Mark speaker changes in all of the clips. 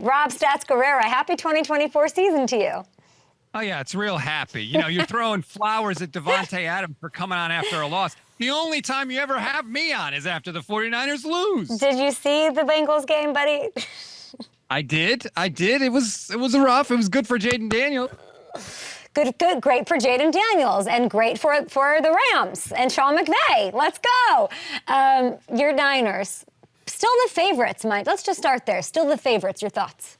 Speaker 1: Rob Stats Guerrera. Happy 2024 season to you.
Speaker 2: Oh, yeah, it's real happy. You know, you're throwing flowers at Devontae Adams for coming on after a loss. The only time you ever have me on is after the 49ers lose.
Speaker 1: Did you see the Bengals game, buddy?
Speaker 2: I did. It was rough. It was good for Jaden Daniels.
Speaker 1: Good, great for Jaden Daniels and great for the Rams and Sean McVay. Let's go. Your Niners, still the favorites, Mike. Let's just start there. Still the favorites. Your thoughts?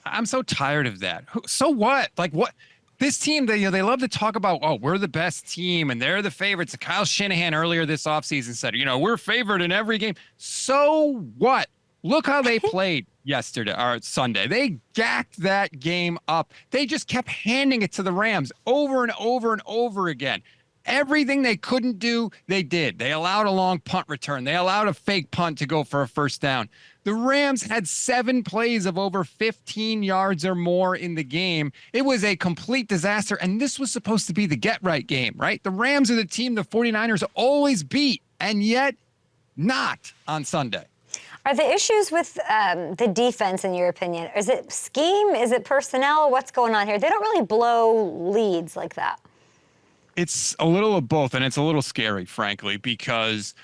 Speaker 2: I'm so tired of that. So what? Like what? This team, they love to talk about, oh, we're the best team and they're the favorites. Kyle Shanahan earlier this offseason said, we're favored in every game. So what? Look how they played yesterday or Sunday. They gacked that game up. They just kept handing it to the Rams over and over and over again. Everything they couldn't do, they did. They allowed a long punt return. They allowed a fake punt to go for a first down. The Rams had 7 plays of over 15 yards or more in the game. It was a complete disaster, and this was supposed to be the get-right game, right? The Rams are the team the 49ers always beat, and yet not on Sunday.
Speaker 1: Are the issues with the defense, in your opinion, is it scheme? Is it personnel? What's going on here? They don't really blow leads like that.
Speaker 2: It's a little of both, and it's a little scary, frankly, because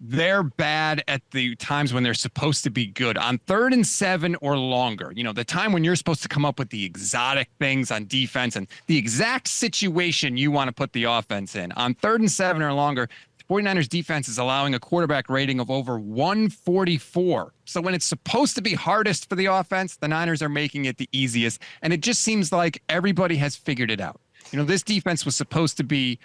Speaker 2: they're bad at the times when they're supposed to be good. On 3rd and 7 or longer, the time when you're supposed to come up with the exotic things on defense and the exact situation you want to put the offense in. On 3rd and 7 or longer, 49ers defense is allowing a quarterback rating of over 144. So when it's supposed to be hardest for the offense, the Niners are making it the easiest. And it just seems like everybody has figured it out. This defense was supposed to be,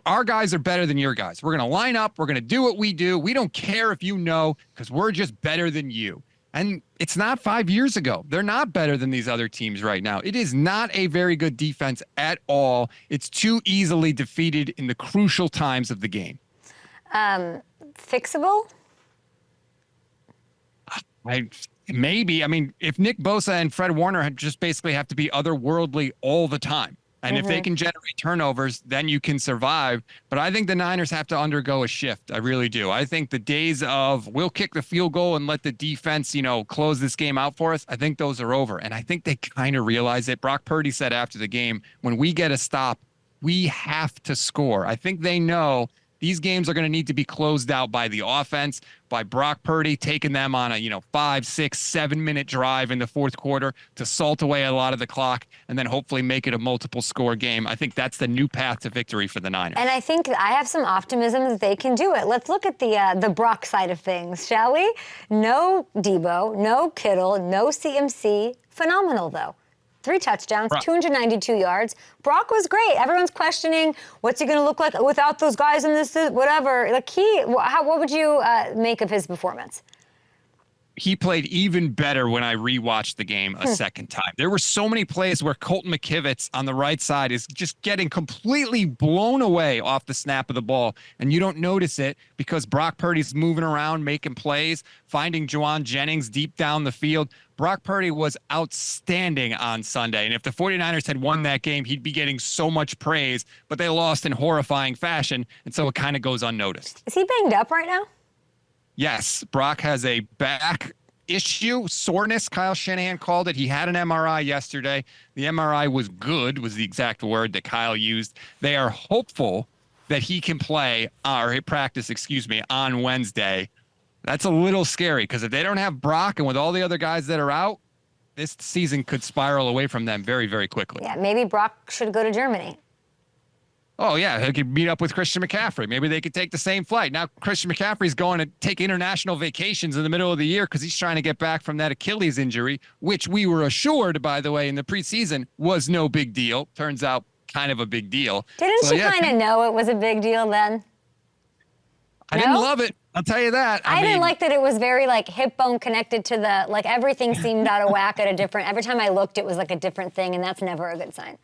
Speaker 2: our guys are better than your guys. We're going to line up. We're going to do what we do. We don't care if because we're just better than you. And it's not 5 years ago. They're not better than these other teams right now. It is not a very good defense at all. It's too easily defeated in the crucial times of the game.
Speaker 1: Fixable?
Speaker 2: Maybe. I mean, if Nick Bosa and Fred Warner just basically have to be otherworldly all the time, and if they can generate turnovers, then you can survive. But I think the Niners have to undergo a shift. I really do. I think the days of we'll kick the field goal and let the defense, close this game out for us, I think those are over. And I think they kind of realize it. Brock Purdy said after the game, when we get a stop, we have to score. I think they know these games are going to need to be closed out by the offense, by Brock Purdy taking them on a 5, 6, 7-minute drive in the fourth quarter to salt away a lot of the clock and then hopefully make it a multiple score game. I think that's the new path to victory for the Niners.
Speaker 1: And I think I have some optimism that they can do it. Let's look at the Brock side of things, shall we? No Debo, no Kittle, no CMC. Phenomenal, though. 3 touchdowns, 292 yards. Brock was great. Everyone's questioning, what's he going to look like without those guys in this, whatever. What would you make of his performance?
Speaker 2: He played even better when I rewatched the game a second time. There were so many plays where Colton McKivitz on the right side is just getting completely blown away off the snap of the ball. And you don't notice it because Brock Purdy's moving around, making plays, finding Juwan Jennings deep down the field. Brock Purdy was outstanding on Sunday. And if the 49ers had won that game, he'd be getting so much praise, but they lost in horrifying fashion. And so it kind of goes unnoticed.
Speaker 1: Is he banged up right now?
Speaker 2: Yes, Brock has a back issue, soreness, Kyle Shanahan called it. He had an MRI yesterday. The MRI was good, was the exact word that Kyle used. They are hopeful that he can play, or practice, on Wednesday. That's a little scary because if they don't have Brock and with all the other guys that are out, this season could spiral away from them very, very quickly.
Speaker 1: Yeah, maybe Brock should go to Germany.
Speaker 2: Oh, yeah, he could meet up with Christian McCaffrey. Maybe they could take the same flight. Now, Christian McCaffrey's going to take international vacations in the middle of the year because he's trying to get back from that Achilles injury, which we were assured, by the way, in the preseason was no big deal. Turns out kind of a big deal.
Speaker 1: Didn't you kind of know it was a big deal then?
Speaker 2: I didn't love it. I'll tell you that.
Speaker 1: I didn't like that it was very hip bone connected to everything seemed out of whack at every time I looked, it was a different thing, and that's never a good sign.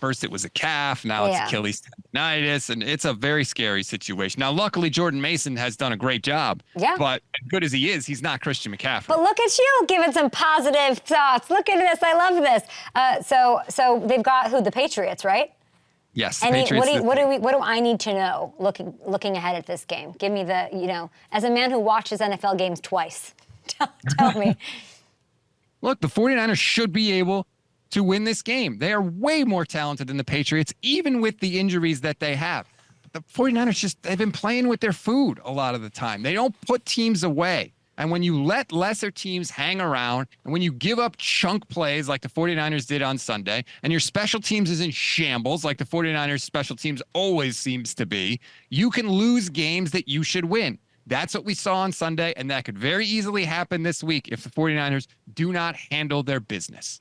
Speaker 2: First it was a calf, now it's Achilles tendonitis, and it's a very scary situation. Now, luckily, Jordan Mason has done a great job. Yeah. But as good as he is, he's not Christian McCaffrey.
Speaker 1: But look at you giving some positive thoughts. Look at this. I love this. So they've got who? The Patriots, right?
Speaker 2: Yes.
Speaker 1: And Patriots. What do I need to know looking ahead at this game? Give me as a man who watches NFL games twice, tell me.
Speaker 2: look, the 49ers should be able to win this game. They are way more talented than the Patriots, even with the injuries that they have. But the 49ers they've been playing with their food a lot of the time. They don't put teams away. And when you let lesser teams hang around and when you give up chunk plays like the 49ers did on Sunday and your special teams is in shambles like the 49ers special teams always seems to be, you can lose games that you should win. That's what we saw on Sunday, and that could very easily happen this week if the 49ers do not handle their business.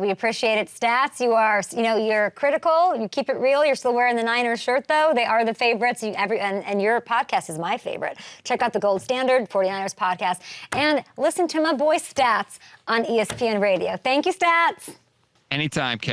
Speaker 1: We appreciate it, Stats. You're critical. You keep it real. You're still wearing the Niners shirt, though. They are the favorites. And your podcast is my favorite. Check out the Gold Standard 49ers podcast and listen to my boy Stats on ESPN Radio. Thank you, Stats.
Speaker 2: Anytime, Kevin.